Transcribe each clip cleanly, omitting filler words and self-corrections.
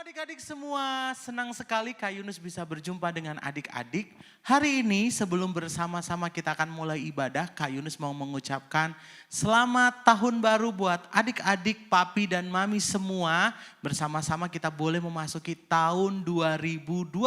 adik-adik semua, senang sekali Kak Yunus bisa berjumpa dengan adik-adik. Hari ini sebelum bersama-sama kita akan mulai ibadah, Kak Yunus mau mengucapkan selamat tahun baru buat adik-adik, papi dan mami semua. Bersama-sama kita boleh memasuki tahun 2022.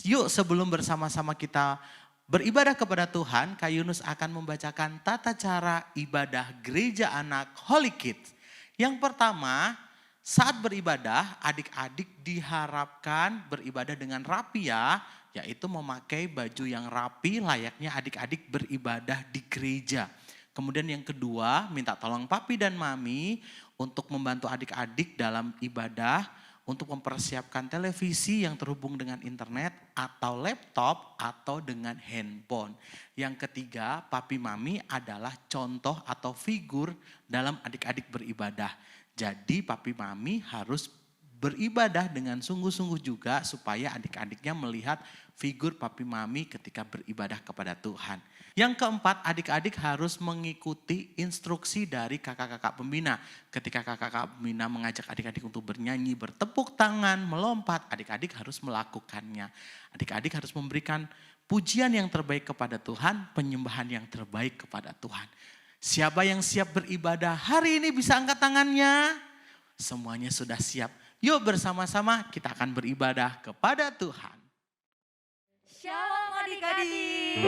Yuk sebelum bersama-sama kita beribadah kepada Tuhan, Kak Yunus akan membacakan tata cara ibadah gereja anak Holy Kids. Yang pertama, saat beribadah, adik-adik diharapkan beribadah dengan rapi ya, yaitu memakai baju yang rapi layaknya adik-adik beribadah di gereja. Kemudian yang kedua, minta tolong papi dan mami untuk membantu adik-adik dalam ibadah, untuk mempersiapkan televisi yang terhubung dengan internet atau laptop atau dengan handphone. Yang ketiga, papi mami adalah contoh atau figur dalam adik-adik beribadah. Jadi papi mami harus beribadah dengan sungguh-sungguh juga supaya adik-adiknya melihat figur papi mami ketika beribadah kepada Tuhan. Yang keempat, adik-adik harus mengikuti instruksi dari kakak-kakak pembina. Ketika kakak-kakak pembina mengajak adik-adik untuk bernyanyi, bertepuk tangan, melompat, adik-adik harus melakukannya. Adik-adik harus memberikan pujian yang terbaik kepada Tuhan, penyembahan yang terbaik kepada Tuhan. Siapa yang siap beribadah hari ini bisa angkat tangannya? Semuanya sudah siap. Yuk bersama-sama kita akan beribadah kepada Tuhan. Shalom adik-adik.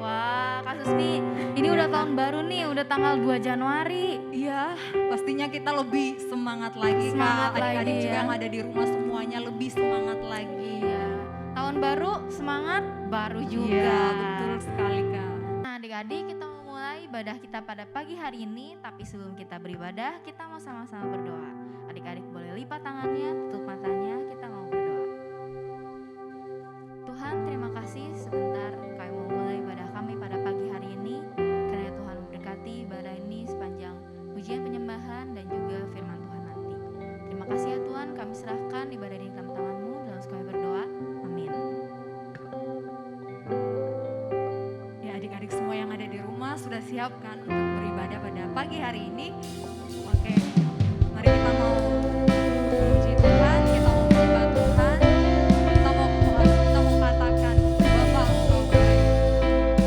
Wah Kak Susmi, ini udah tahun baru nih, udah tanggal 2 Januari. Iya, pastinya kita lebih semangat lagi Semangat Kak. Adik-adik lagi juga ya. yang ada di rumah semuanya lebih semangat lagi. Iya, tahun baru semangat baru juga. Iya, betul sekali Kak. Nah adik-adik, kita mau mulai ibadah kita pada pagi hari ini. Tapi sebelum kita beribadah, kita mau sama-sama berdoa. Adik-adik boleh lipat tangannya, tutup matanya, kita mau berdoa. Tuhan, terima kasih sebentar kami mau mulai ibadah kami pada pagi hari ini. Karena Tuhan memberkati ibadah ini sepanjang pujian penyembahan dan juga firman Tuhan nanti. Terima kasih ya Tuhan, kami serahkan ibadah ini dalam tangan-Mu dalam kami berdoa. Amin. Ya adik-adik semua yang ada di rumah sudah siap kan untuk beribadah pada pagi hari ini. Oke, mari kita mau memuji Tuhan, kita mau menyembah Tuhan. Kita mau katakan Bapa Engkau baik. Bapa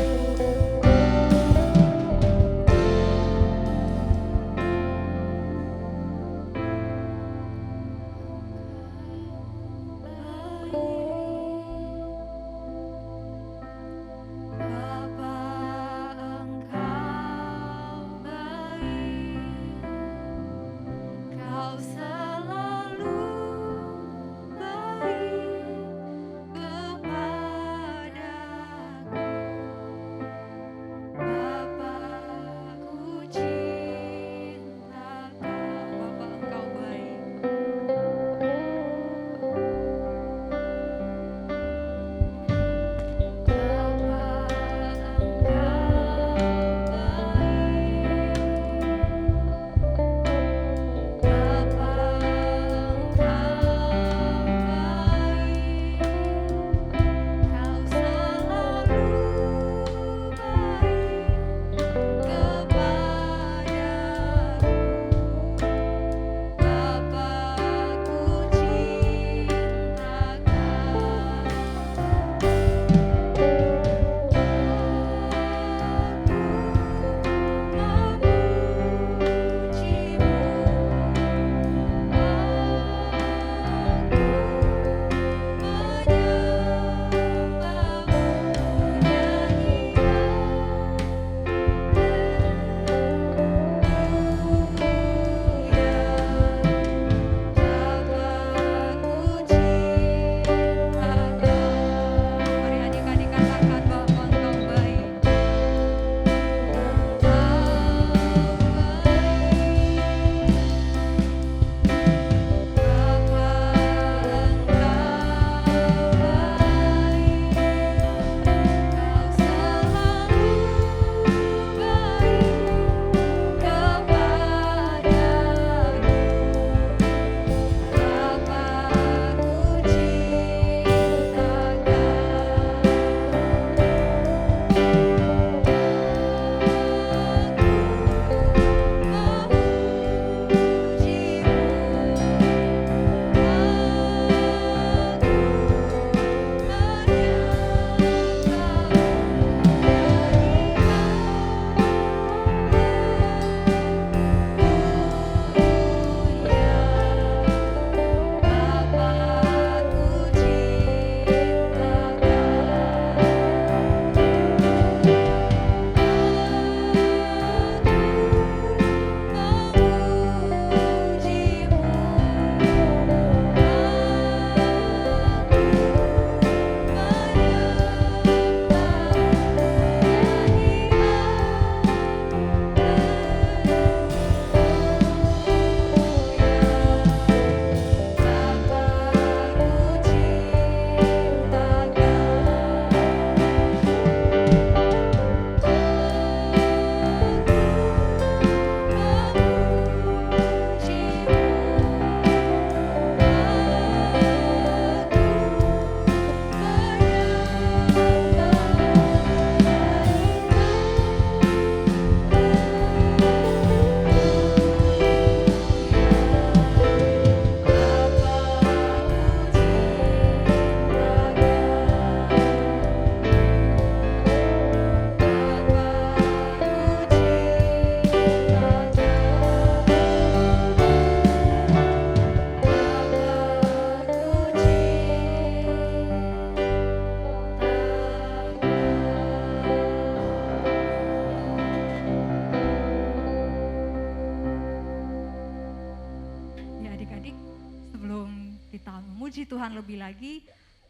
Engkau baik. kita memuji Tuhan lebih lagi,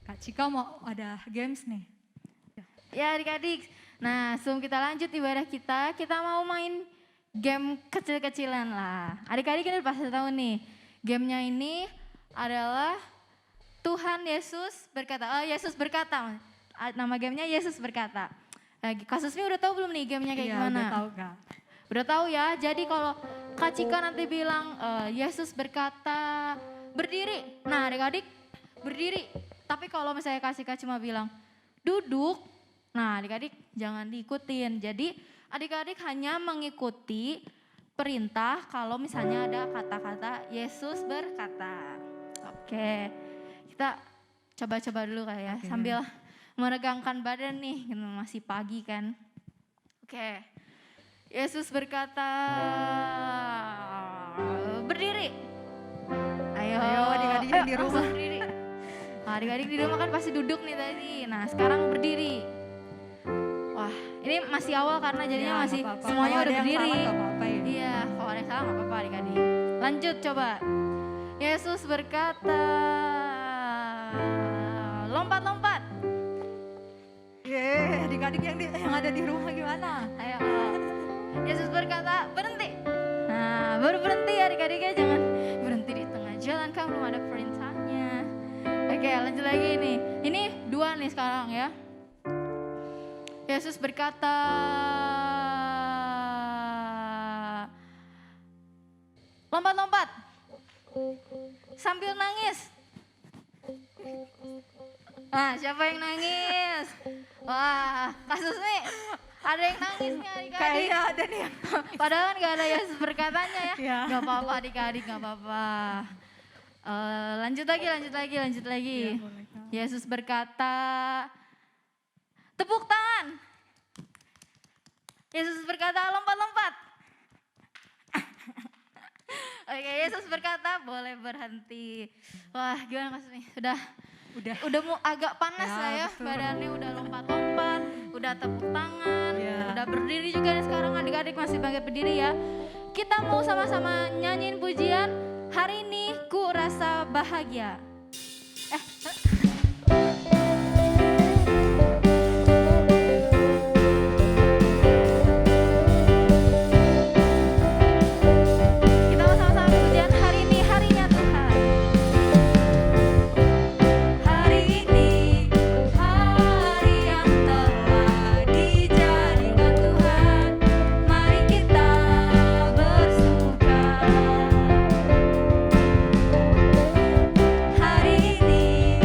Kak Cika mau ada games nih. Ya adik-adik, nah sebelum kita lanjut ibadah kita mau main game kecil-kecilan lah. Adik-adik ini pasti tahu nih, gamenya ini adalah Tuhan Yesus berkata, Yesus berkata, nama gamenya Yesus berkata. Nah, kasusnya udah tahu belum nih gamenya kayak gimana? Udah tahu Kak. Udah tahu ya, jadi kalau Kak Cika nanti bilang Yesus berkata berdiri. Nah adik-adik berdiri. Tapi kalau misalnya Kak Cika cuma bilang duduk, nah adik-adik jangan diikutin. Jadi adik-adik hanya mengikuti perintah kalau misalnya ada kata-kata Yesus berkata. Oke, kita coba-coba dulu kali ya sambil meregangkan badan nih, masih pagi kan. Oke. Yesus berkata, berdiri. Ayo adik-adik yang di rumah. langsung berdiri. Nah, adik-adik di rumah kan pasti duduk nih tadi. Nah sekarang berdiri. Wah ini masih awal karena jadinya Ya, masih nggak apa-apa. semuanya Kalau udah ada yang berdiri. salah nggak apa-apa ya. Iya kalau ada yang salah nggak apa-apa adik-adik. Lanjut coba. Yesus berkata, lompat-lompat. Adik-adik yang ada di rumah gimana? Ayo. Yesus berkata, berhenti. Nah, baru berhenti adik-adiknya, jangan berhenti di tengah jalan, kan belum ada perintahnya. Oke, lanjut lagi nih. Ini dua nih sekarang ya. Yesus berkata, lompat-lompat. Sambil nangis. Nah, siapa yang nangis? Wah, kasus nih. Ada yang nangis nih adik-adik. Kayaknya ada nih. Padahal kan gak ada Yesus berkatanya ya. Ya. Gak apa-apa adik-adik, gak apa-apa. Lanjut lagi. Ya, boleh, Kak. Yesus berkata, tepuk tangan. Yesus berkata, lompat-lompat. Oke, Yesus berkata, boleh berhenti. Wah, gimana Mas nih? Udah mau agak panas Ya, lah ya, betul. badannya udah lompat-lompat, udah tepuk tangan, Ya. udah berdiri juga nih sekarang adik-adik masih pakai berdiri ya. Kita mau sama-sama nyanyiin pujian, hari ini ku rasa bahagia. Kita mau sama-sama pujian, hari ini harinya Tuhan. Hari ini hari yang telah dijadikan Tuhan, mari kita bersuka. Hari ini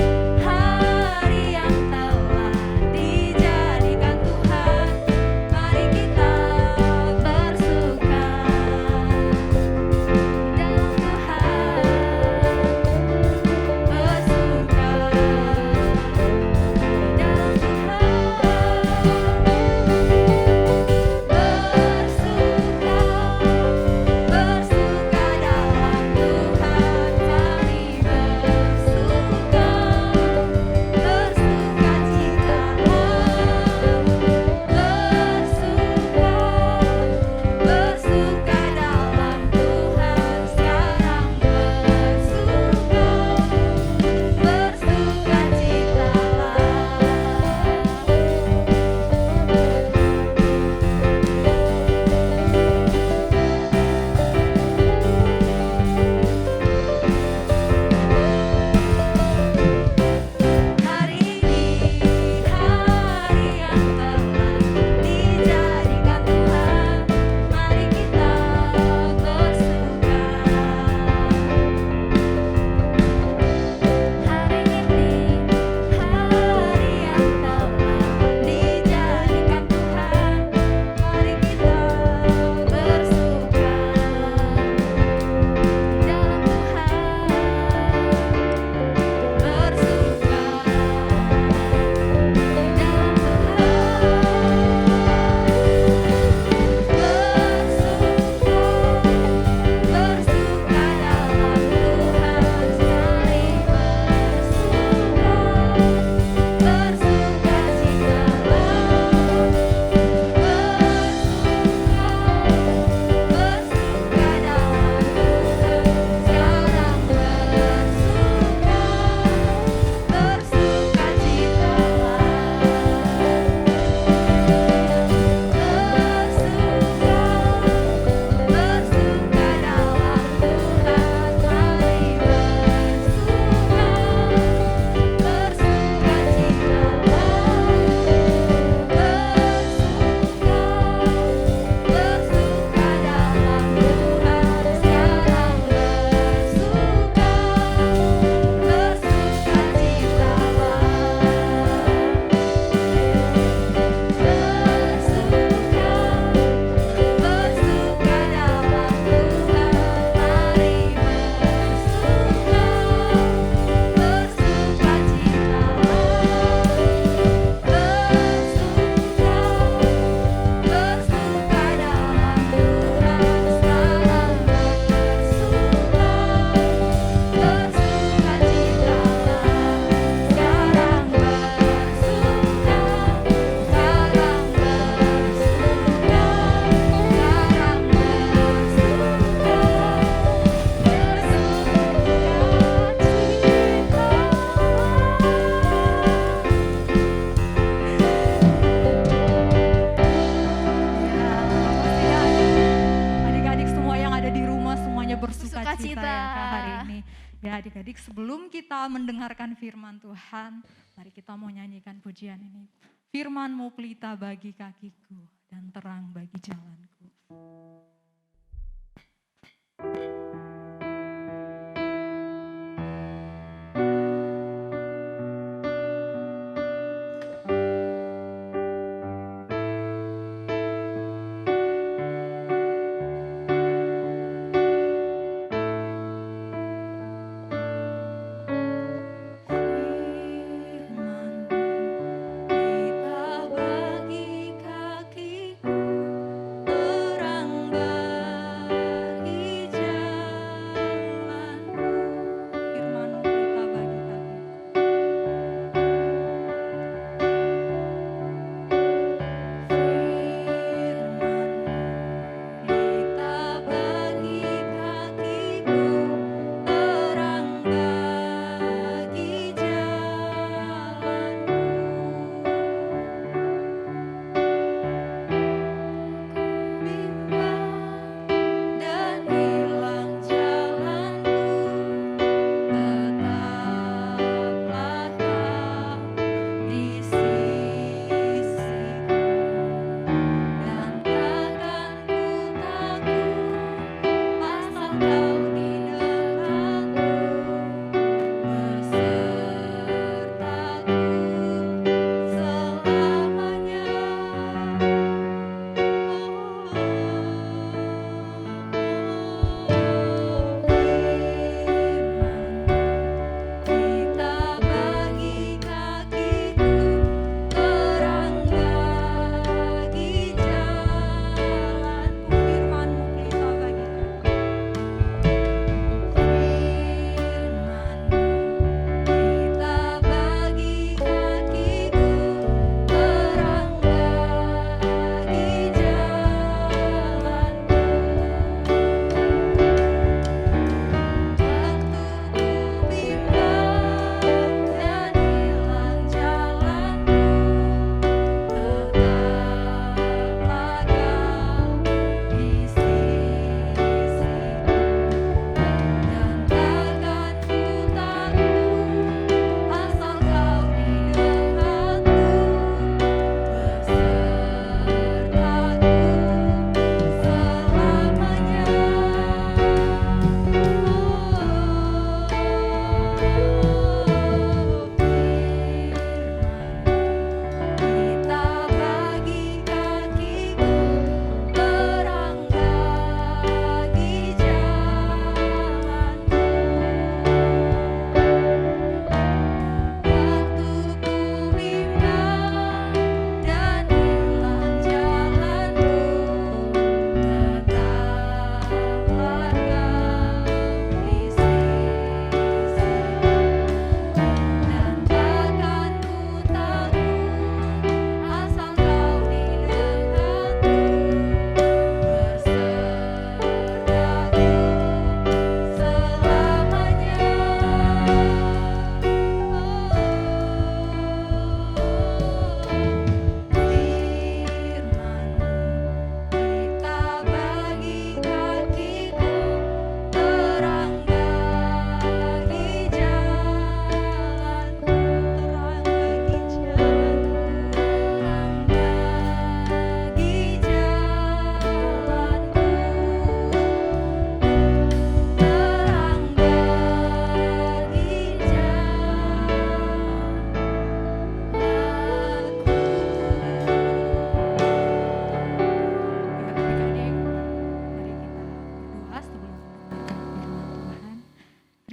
hari ini. Ya adik-adik, sebelum kita mendengarkan firman Tuhan, mari kita mau nyanyikan pujian ini. Firman-Mu pelita bagi kakiku dan terang bagi jalanku.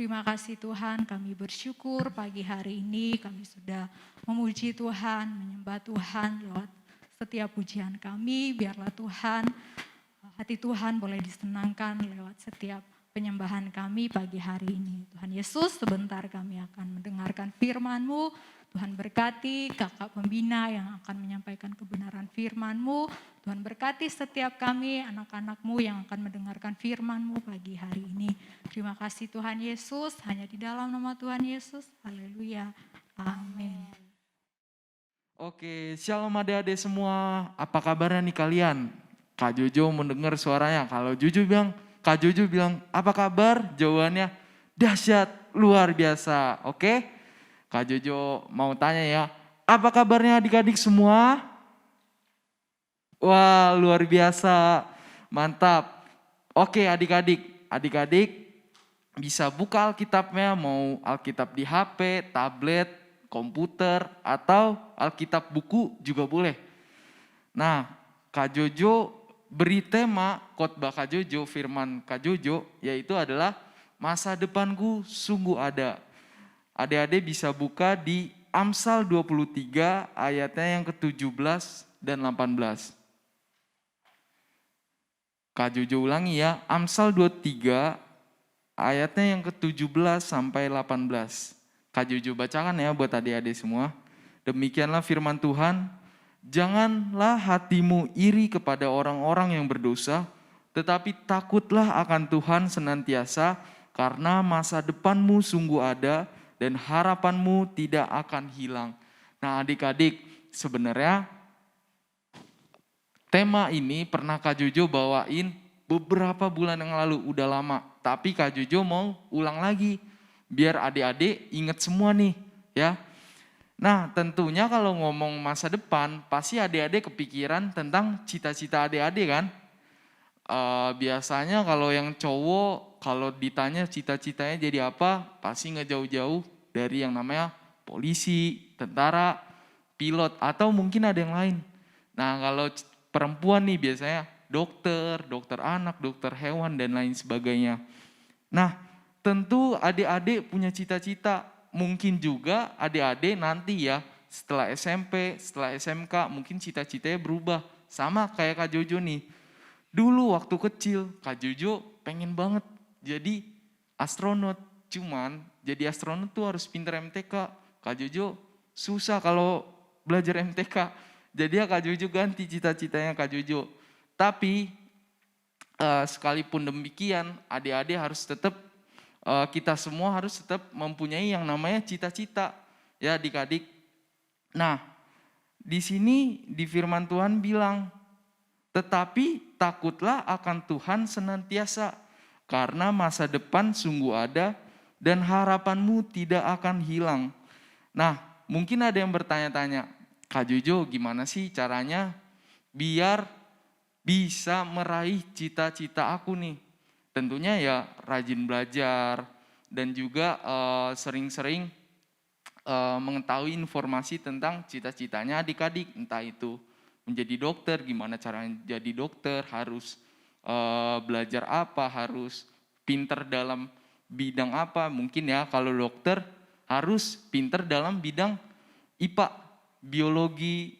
Terima kasih Tuhan, kami bersyukur pagi hari ini kami sudah memuji Tuhan, menyembah Tuhan lewat setiap pujian kami. Biarlah Tuhan, hati Tuhan boleh disenangkan lewat setiap penyembahan kami pagi hari ini. Tuhan Yesus, sebentar kami akan mendengarkan firman-Mu. Tuhan berkati kakak pembina yang akan menyampaikan kebenaran firman-Mu. Tuhan berkati setiap kami, anak-anak-Mu yang akan mendengarkan firman-Mu pagi hari ini. Terima kasih Tuhan Yesus, hanya di dalam nama Tuhan Yesus. Haleluya. Amin. Oke, shalom adik-adik semua. Apa kabarnya nih kalian? Kak Jojo mendengar suaranya. Kalau Kak Jojo bilang, apa kabar? Jawabannya, dahsyat, luar biasa. Oke? Kak Jojo mau tanya ya, apa kabarnya adik-adik semua? Wah, luar biasa, mantap. Oke adik-adik bisa buka Alkitabnya, mau Alkitab di HP, tablet, komputer, atau Alkitab buku juga boleh. Nah, Kak Jojo beri tema khotbah Kak Jojo, firman Kak Jojo, yaitu adalah masa depanku sungguh ada. Adik-adik bisa buka di Amsal 23 ayatnya yang ke-17 dan 18. Kak Jojo ulangi ya, Amsal 23 ayatnya yang ke-17 sampai 18. Kak Jojo bacakan ya buat adik-adik semua. Demikianlah firman Tuhan, janganlah hatimu iri kepada orang-orang yang berdosa, tetapi takutlah akan Tuhan senantiasa, karena masa depanmu sungguh ada dan harapanmu tidak akan hilang. Nah adik-adik, sebenarnya tema ini pernah Kak Jojo bawain beberapa bulan yang lalu, udah lama. Tapi Kak Jojo mau ulang lagi, biar adik-adik ingat semua nih ya. Nah tentunya kalau ngomong masa depan, pasti adik-adik kepikiran tentang cita-cita adik-adik kan. Biasanya kalau yang cowok, kalau ditanya cita-citanya jadi apa, pasti nggak jauh-jauh dari yang namanya polisi, tentara, pilot, atau mungkin ada yang lain. Nah kalau perempuan nih biasanya dokter anak, dokter hewan, dan lain sebagainya. Nah, tentu adik-adik punya cita-cita. Mungkin juga adik-adik nanti ya, setelah SMP, setelah SMK, mungkin cita-citanya berubah. Sama kayak Kak Jojo nih. Dulu waktu kecil, Kak Jojo pengen banget jadi astronot. Cuman jadi astronot tuh harus pinter MTK. Kak Jojo susah kalau belajar MTK. Jadi ya Kak Jojo ganti cita-citanya Kak Jojo. Tapi sekalipun demikian, adik-adik harus tetap, kita semua harus tetap mempunyai yang namanya cita-cita. Ya adik-adik. Nah, di sini di firman Tuhan bilang, tetapi takutlah akan Tuhan senantiasa, karena masa depan sungguh ada dan harapanmu tidak akan hilang. Nah, mungkin ada yang bertanya-tanya, Kak Jojo gimana sih caranya biar bisa meraih cita-cita aku nih? Tentunya ya rajin belajar dan juga sering-sering mengetahui informasi tentang cita-citanya adik-adik. Entah itu menjadi dokter, gimana caranya jadi dokter, harus belajar apa, harus pinter dalam bidang apa. Mungkin ya kalau dokter harus pinter dalam bidang IPA, biologi,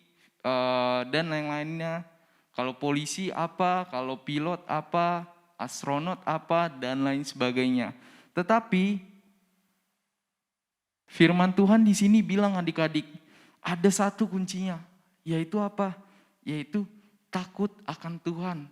dan lain-lainnya. Kalau polisi apa, kalau pilot apa, astronot apa, dan lain sebagainya. Tetapi firman Tuhan di sini bilang adik-adik, ada satu kuncinya, yaitu apa? Yaitu takut akan Tuhan.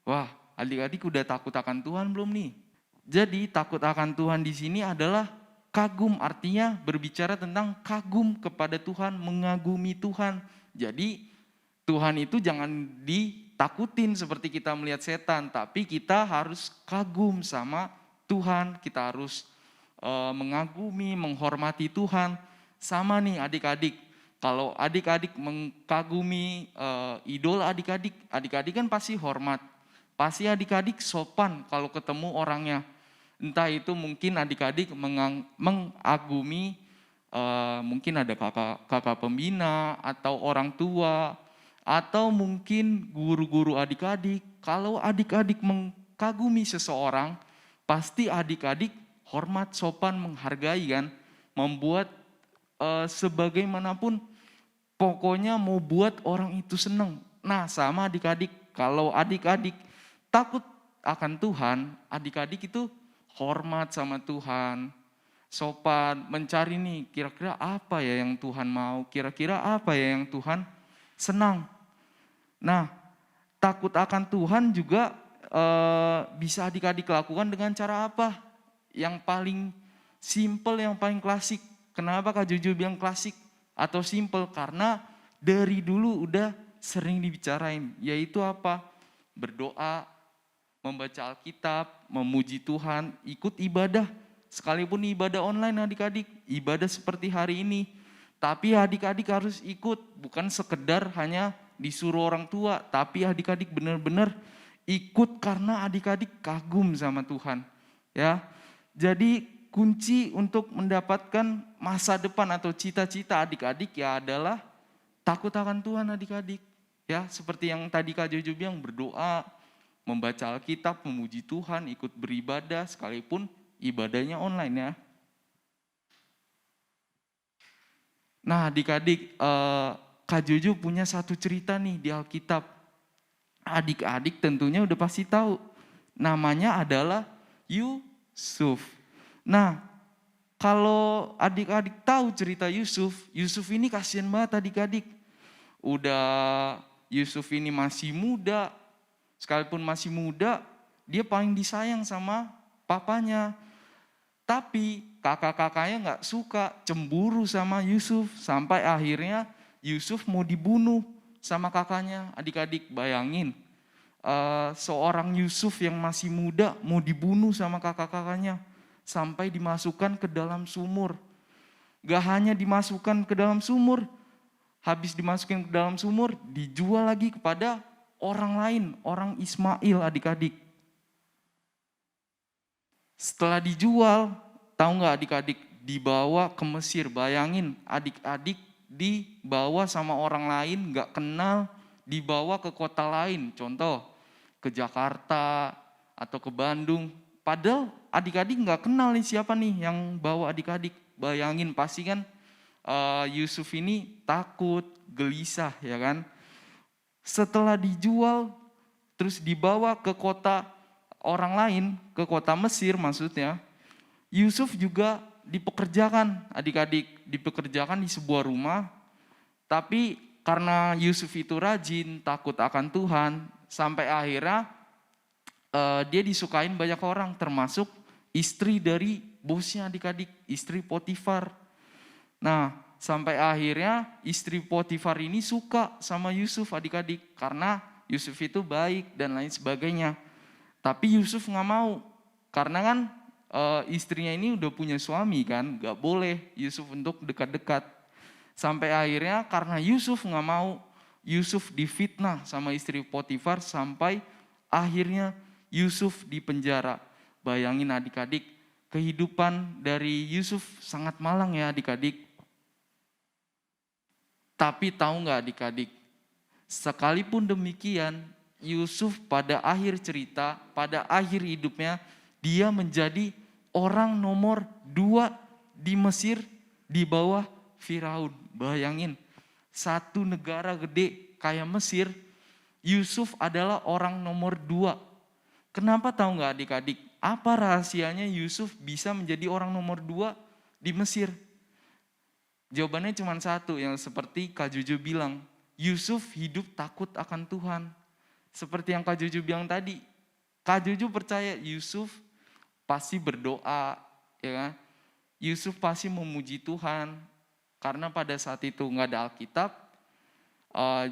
Wah, adik-adik udah takut akan Tuhan belum nih? Jadi takut akan Tuhan di sini adalah kagum, artinya berbicara tentang kagum kepada Tuhan, mengagumi Tuhan. Jadi Tuhan itu jangan ditakutin seperti kita melihat setan, tapi kita harus kagum sama Tuhan, kita harus mengagumi, menghormati Tuhan. Sama nih adik-adik, kalau adik-adik mengagumi idola adik-adik, adik-adik kan pasti hormat, pasti adik-adik sopan kalau ketemu orangnya. Entah itu mungkin adik-adik mengagumi, mungkin ada kakak pembina atau orang tua, atau mungkin guru-guru adik-adik. Kalau adik-adik mengagumi seseorang, pasti adik-adik hormat, sopan, menghargai kan. Membuat sebagaimanapun, pokoknya mau buat orang itu senang. Nah sama adik-adik, kalau adik-adik takut akan Tuhan, adik-adik itu hormat sama Tuhan, sopan, mencari nih kira-kira apa ya yang Tuhan mau, kira-kira apa ya yang Tuhan senang. Nah, takut akan Tuhan juga bisa adik-adik lakukan dengan cara apa? Yang paling simple, yang paling klasik. Kenapa Kak Jojo bilang klasik atau simple? Karena dari dulu udah sering dibicarain, yaitu apa? Berdoa, membaca Alkitab, memuji Tuhan, ikut ibadah. sekalipun ibadah online adik-adik, ibadah seperti hari ini. Tapi adik-adik harus ikut, bukan sekedar hanya disuruh orang tua, tapi adik-adik benar-benar ikut karena adik-adik kagum sama Tuhan. Ya, jadi kunci untuk mendapatkan masa depan atau cita-cita adik-adik ya adalah takut akan Tuhan adik-adik. Ya, seperti yang tadi Kak Jojo bilang, berdoa, membaca Alkitab, memuji Tuhan, ikut beribadah sekalipun ibadahnya online ya. Nah adik-adik, Kak Jojo punya satu cerita nih di Alkitab. Adik-adik tentunya udah pasti tahu. Namanya adalah Yusuf. Nah kalau adik-adik tahu cerita Yusuf, Yusuf ini kasihan banget adik-adik. Udah Yusuf ini masih muda, sekalipun masih muda, dia paling disayang sama papanya. Tapi kakak-kakaknya gak suka, cemburu sama Yusuf. Sampai akhirnya Yusuf mau dibunuh sama kakaknya. Adik-adik bayangin, seorang Yusuf yang masih muda mau dibunuh sama kakak-kakaknya. Sampai dimasukkan ke dalam sumur. Gak hanya dimasukkan ke dalam sumur, habis dimasukin ke dalam sumur, dijual lagi kepada orang lain, orang Ismail adik-adik. Setelah dijual, tahu nggak adik-adik, dibawa ke Mesir. Bayangin adik-adik dibawa sama orang lain, nggak kenal, dibawa ke kota lain. Contoh, ke Jakarta atau ke Bandung. Padahal adik-adik nggak kenal nih siapa nih yang bawa adik-adik. Bayangin pasti kan Yusuf ini takut, gelisah ya kan. Setelah dijual, terus dibawa ke kota orang lain, ke kota Mesir maksudnya, Yusuf juga dipekerjakan, adik-adik, dipekerjakan di sebuah rumah. Tapi karena Yusuf itu rajin, takut akan Tuhan, sampai akhirnya dia disukain banyak orang, termasuk istri dari bosnya adik-adik, istri Potifar. Nah, sampai akhirnya istri Potifar ini suka sama Yusuf adik-adik, karena Yusuf itu baik dan lain sebagainya. Tapi Yusuf gak mau, karena kan istrinya ini udah punya suami kan, gak boleh Yusuf untuk dekat-dekat. Sampai akhirnya karena Yusuf gak mau, Yusuf difitnah sama istri Potifar sampai akhirnya Yusuf dipenjara. Bayangin adik-adik, kehidupan dari Yusuf sangat malang ya adik-adik. Tapi tahu gak adik-adik, sekalipun demikian, Yusuf pada akhir cerita, pada akhir hidupnya, dia menjadi orang nomor 2 di Mesir di bawah Firaun. Bayangin, satu negara gede kayak Mesir, Yusuf adalah orang nomor 2. Kenapa tahu gak adik-adik? Apa rahasianya Yusuf bisa menjadi orang nomor 2 di Mesir? Jawabannya cuma satu, yang seperti Kak Jojo bilang, Yusuf hidup takut akan Tuhan. Seperti yang Kak Jojo bilang tadi, Kak Jojo percaya Yusuf pasti berdoa, ya kan? Yusuf pasti memuji Tuhan, karena pada saat itu nggak ada Alkitab.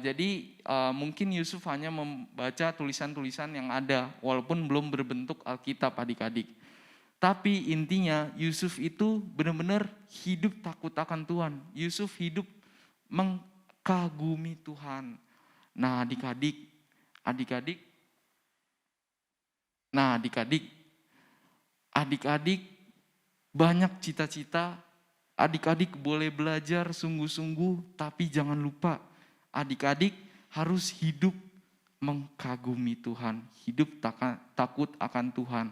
Jadi mungkin Yusuf hanya membaca tulisan-tulisan yang ada, walaupun belum berbentuk Alkitab adik-adik. Tapi intinya Yusuf itu benar-benar hidup takut akan Tuhan. Yusuf hidup mengagumi Tuhan. Nah adik-adik, banyak cita-cita, adik-adik boleh belajar sungguh-sungguh, tapi jangan lupa adik-adik harus hidup mengagumi Tuhan, hidup takut akan Tuhan.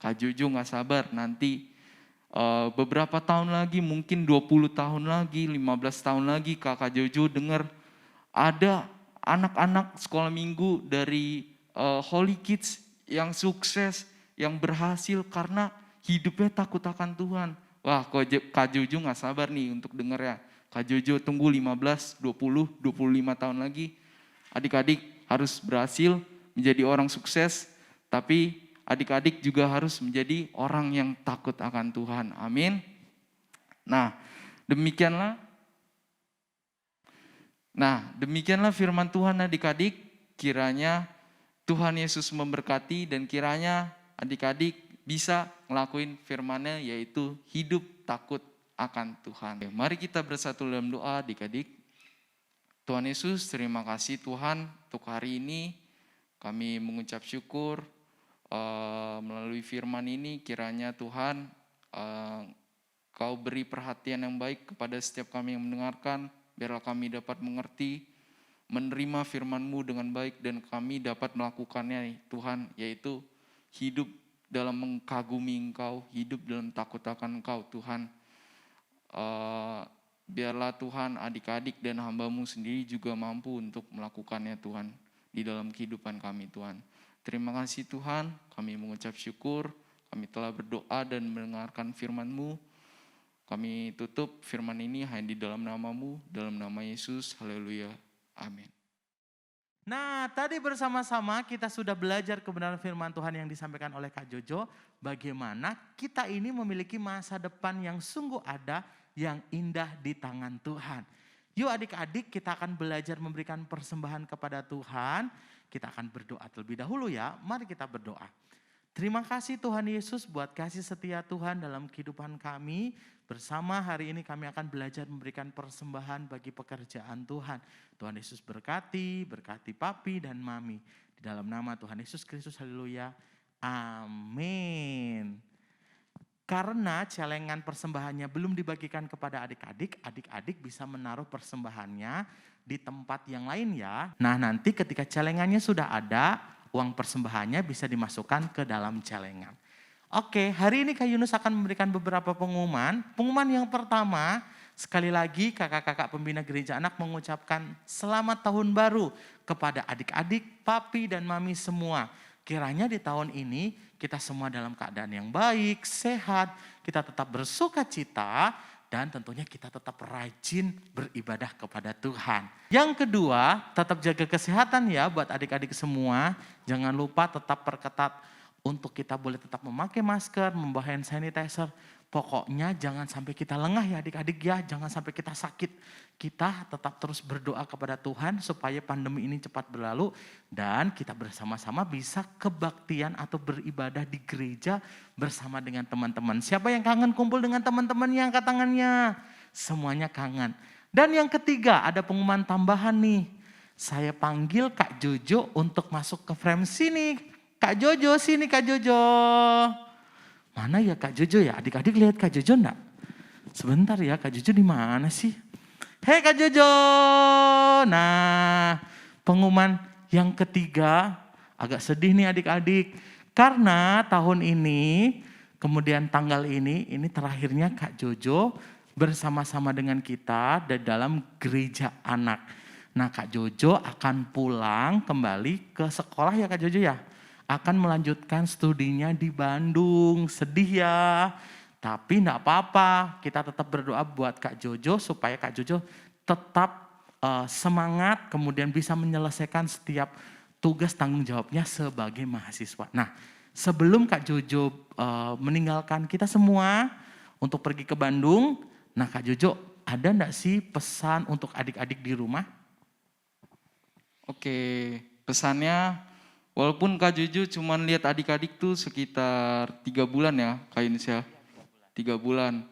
Kak Jojo gak sabar nanti beberapa tahun lagi, mungkin 20 tahun lagi, 15 tahun lagi Kak Jojo dengar ada anak-anak sekolah minggu dari Holy Kids yang sukses, yang berhasil karena hidupnya takut akan Tuhan. Wah, Kak Jojo gak sabar nih untuk dengar ya. Kak Jojo tunggu 15, 20, 25 tahun lagi. Adik-adik harus berhasil menjadi orang sukses, tapi adik-adik juga harus menjadi orang yang takut akan Tuhan. Amin. Nah, demikianlah firman Tuhan adik-adik. Kiranya Tuhan Yesus memberkati dan kiranya adik-adik bisa ngelakuin firman-Nya, yaitu hidup takut akan Tuhan. Mari kita bersatu dalam doa adik-adik. Tuhan Yesus, terima kasih Tuhan untuk hari ini. Kami mengucap syukur melalui firman ini, kiranya Tuhan Kau beri perhatian yang baik kepada setiap kami yang mendengarkan, biarlah kami dapat mengerti, menerima firman-Mu dengan baik, dan kami dapat melakukannya Tuhan, yaitu hidup dalam mengagumi Engkau, hidup dalam takut akan Engkau Tuhan. Biarlah Tuhan adik-adik dan hamba-Mu sendiri juga mampu untuk melakukannya Tuhan di dalam kehidupan kami Tuhan. Terima kasih Tuhan, kami mengucap syukur, kami telah berdoa dan mendengarkan firman-Mu. Kami tutup firman ini hanya di dalam nama-Mu, dalam nama Yesus, haleluya, amin. Nah, tadi bersama-sama kita sudah belajar kebenaran firman Tuhan yang disampaikan oleh Kak Jojo. Bagaimana kita ini memiliki masa depan yang sungguh ada, yang indah di tangan Tuhan. Yuk adik-adik, kita akan belajar memberikan persembahan kepada Tuhan. Kita akan berdoa terlebih dahulu ya. Mari kita berdoa. Terima kasih Tuhan Yesus buat kasih setia Tuhan dalam kehidupan kami. Bersama hari ini kami akan belajar memberikan persembahan bagi pekerjaan Tuhan. Tuhan Yesus berkati papi dan mami. Di dalam nama Tuhan Yesus Kristus, haleluya, amin. Karena celengan persembahannya belum dibagikan kepada adik-adik, adik-adik bisa menaruh persembahannya di tempat yang lain ya. Nah nanti ketika celengannya sudah ada, uang persembahannya bisa dimasukkan ke dalam celengan. Oke, hari ini Kak Yunus akan memberikan beberapa pengumuman. Pengumuman yang pertama, sekali lagi kakak-kakak pembina gereja anak mengucapkan selamat tahun baru kepada adik-adik, papi dan mami semua. Kiranya di tahun ini kita semua dalam keadaan yang baik, sehat, kita tetap bersuka cita, dan tentunya kita tetap rajin beribadah kepada Tuhan. Yang kedua, tetap jaga kesehatan ya buat adik-adik semua. Jangan lupa tetap perketat untuk kita boleh tetap memakai masker, membawa hand sanitizer. Pokoknya jangan sampai kita lengah ya adik-adik ya, jangan sampai kita sakit. Kita tetap terus berdoa kepada Tuhan supaya pandemi ini cepat berlalu dan kita bersama-sama bisa kebaktian atau beribadah di gereja bersama dengan teman-teman. Siapa yang kangen kumpul dengan teman-teman yang angkat tangannya? Semuanya kangen. Dan yang ketiga ada pengumuman tambahan nih. Saya panggil Kak Jojo untuk masuk ke frame sini. Kak Jojo, sini Kak Jojo. Mana ya Kak Jojo ya? Adik-adik lihat Kak Jojo enggak? Sebentar ya, Kak Jojo di mana sih? Hei Kak Jojo. Nah, pengumuman yang ketiga agak sedih nih adik-adik. Karena tahun ini, kemudian tanggal ini terakhirnya Kak Jojo bersama-sama dengan kita dalam gereja anak. Nah Kak Jojo akan pulang kembali ke sekolah ya Kak Jojo ya? Akan melanjutkan studinya di Bandung. Sedih ya, tapi enggak apa-apa. Kita tetap berdoa buat Kak Jojo supaya Kak Jojo tetap semangat, kemudian bisa menyelesaikan setiap tugas tanggung jawabnya sebagai mahasiswa. Nah, sebelum Kak Jojo meninggalkan kita semua untuk pergi ke Bandung, nah Kak Jojo ada enggak sih pesan untuk adik-adik di rumah? Oke, pesannya walaupun Kak Jojo cuma lihat adik-adik tuh sekitar 3 bulan ya Kak Yunus ya. 3 bulan.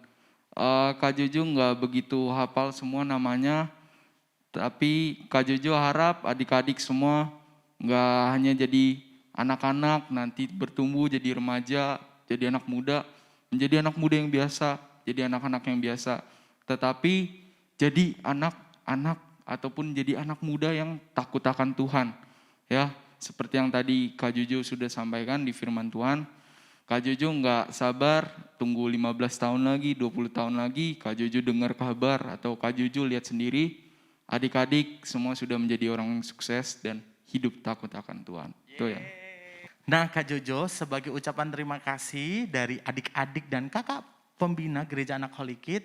Kak Jojo nggak begitu hafal semua namanya. Tapi Kak Jojo harap adik-adik semua nggak hanya jadi anak-anak, nanti bertumbuh jadi remaja, jadi anak muda. Menjadi anak muda yang biasa, jadi anak-anak yang biasa. Tetapi jadi anak-anak ataupun jadi anak muda yang takut akan Tuhan. Ya. Seperti yang tadi Kak Jojo sudah sampaikan di firman Tuhan, Kak Jojo nggak sabar tunggu 15 tahun lagi, 20 tahun lagi, Kak Jojo dengar kabar atau Kak Jojo lihat sendiri, adik-adik semua sudah menjadi orang yang sukses dan hidup takut akan Tuhan. Itu ya. Nah Kak Jojo, sebagai ucapan terima kasih dari adik-adik dan kakak pembina Gereja Anak Holy Kid,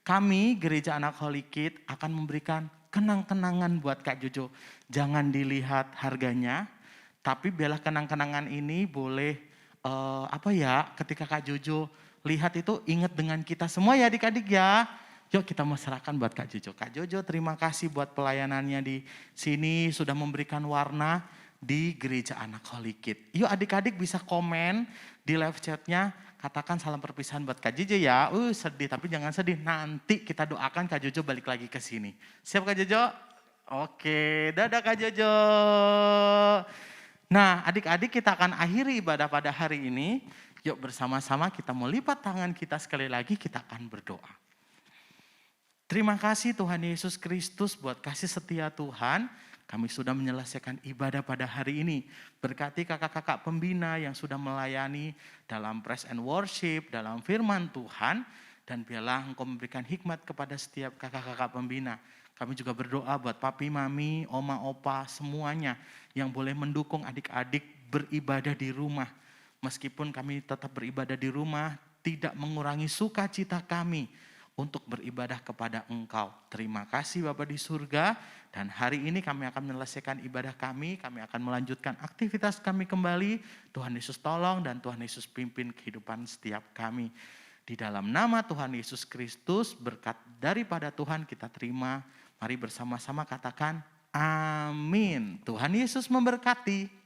kami Gereja Anak Holy Kid akan memberikan kenang-kenangan buat Kak Jojo. Jangan dilihat harganya, tapi biarlah kenang-kenangan ini boleh ketika Kak Jojo lihat itu ingat dengan kita semua ya adik-adik ya. Yuk kita serahkan buat Kak Jojo. Kak Jojo terima kasih buat pelayanannya di sini, sudah memberikan warna di Gereja Anak Holy Kid. Yuk adik-adik bisa komen di live chatnya, katakan salam perpisahan buat Kak Jojo ya. Sedih tapi jangan sedih. Nanti kita doakan Kak Jojo balik lagi ke sini. Siap Kak Jojo? Oke, dadah Kak Jojo. Nah, adik-adik kita akan akhiri ibadah pada hari ini. Yuk bersama-sama kita mau lipat tangan kita sekali lagi, kita akan berdoa. Terima kasih Tuhan Yesus Kristus buat kasih setia Tuhan. Kami sudah menyelesaikan ibadah pada hari ini. Berkati kakak-kakak pembina yang sudah melayani dalam praise and worship, dalam firman Tuhan. Dan biarlah Engkau memberikan hikmat kepada setiap kakak-kakak pembina. Kami juga berdoa buat papi, mami, oma, opa, semuanya yang boleh mendukung adik-adik beribadah di rumah. Meskipun kami tetap beribadah di rumah, tidak mengurangi sukacita kami untuk beribadah kepada Engkau. Terima kasih Bapa di surga, dan hari ini kami akan menyelesaikan ibadah kami akan melanjutkan aktivitas kami kembali. Tuhan Yesus tolong dan Tuhan Yesus pimpin kehidupan setiap kami. Di dalam nama Tuhan Yesus Kristus, berkat daripada Tuhan kita terima. Mari bersama-sama katakan amin. Tuhan Yesus memberkati.